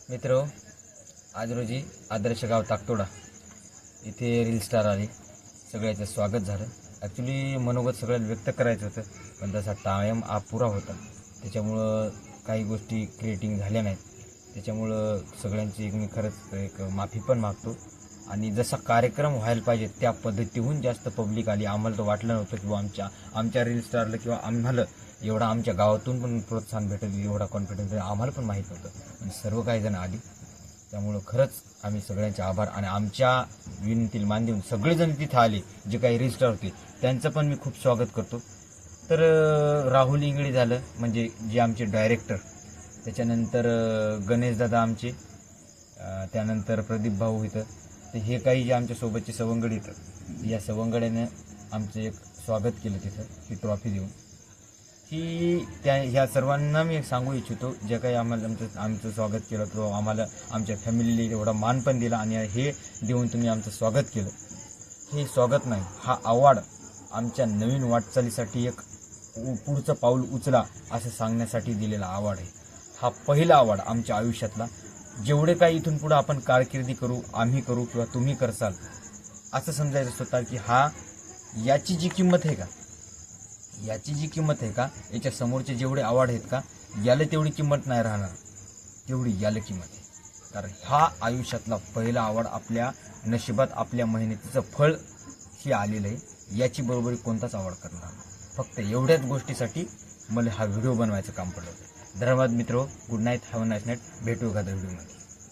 मित्र, आज रोजी आदर्श गाव ताकतोडा इथे रील स्टार आले. सगळ्याचं स्वागत झालं. ॲक्च्युली मनोगत सगळ्यांना व्यक्त करायचं होतं, पण तसा टाईम अपुरा होता. त्याच्यामुळं काही गोष्टी क्रिएटिंग झाल्या नाहीत. त्याच्यामुळं सगळ्यांची मी खरंच एक माफी पण मागतो. आणि जसा कार्यक्रम व्हायला पाहिजे त्या पद्धतीहून जास्त पब्लिक आली. आम्हाला तर वाटलं नव्हतं किंवा आमच्या रील स्टारला किंवा आम्हाला एवढा आमच्या गावातून पण प्रोत्साहन भेटेल, एवढा कॉन्फिडन्स आम्हाला पण माहीत नव्हतं. आणि सर्व काही जण आली. त्यामुळं खरंच आम्ही सगळ्यांचे आभार. आणि आमच्या विनंतीला मान देऊन सगळेजण तिथं आले, जे काही रील स्टार होते त्यांचं पण मी खूप स्वागत करतो. तर राहुल इंगळे झालं, म्हणजे जे आमचे डायरेक्टर. त्याच्यानंतर गणेशदादा आमचे, त्यानंतर प्रदीप भाऊ इथं. तर हे काही जे आमच्यासोबतचे सवंगडी येतात, या सवंगड्यानं आमचं एक स्वागत केलं तिथं, ही ट्रॉफी देऊन. की ह्या सर्वांना मी सांगू इच्छितो, जे काही आम्हाला आमचं स्वागत केलं किंवा आम्हाला आमच्या फॅमिलीला एवढा मान पण दिला आणि हे देऊन तुम्ही आमचं स्वागत केलं. हे स्वागत नाही, हा अवॉर्ड आमच्या नवीन वाटचालीसाठी एक पुढचं पाऊल उचला असं सांगण्यासाठी दिलेला अवॉर्ड आहे. हा पहिला अवॉर्ड आमच्या आयुष्यातला. जेवढे काही इथून पुढं आपण कारकिर्दी करू, आम्ही करू किंवा तुम्ही करसाल, असं समजायचं स्वतः की याची जी किंमत आहे का, याच्या समोरचे जेवढे अवॉर्ड आहेत का, याला तेवढी किंमत नाही राहणार, तेवढी याला किंमत आहे. कारण हा आयुष्यातला पहिला अवॉर्ड आपल्या नशिबात, आपल्या मेहनतीचं फळ हे आलेलं आहे. याची बरोबरी कोणताच अवॉर्ड करणार. फक्त एवढ्याच गोष्टीसाठी मला हा व्हिडिओ बनवायचं काम पडलं. धन्यवाद मित्रो. Good night, have a nice night. भेटू एखाद्या व्हिडिओमध्ये.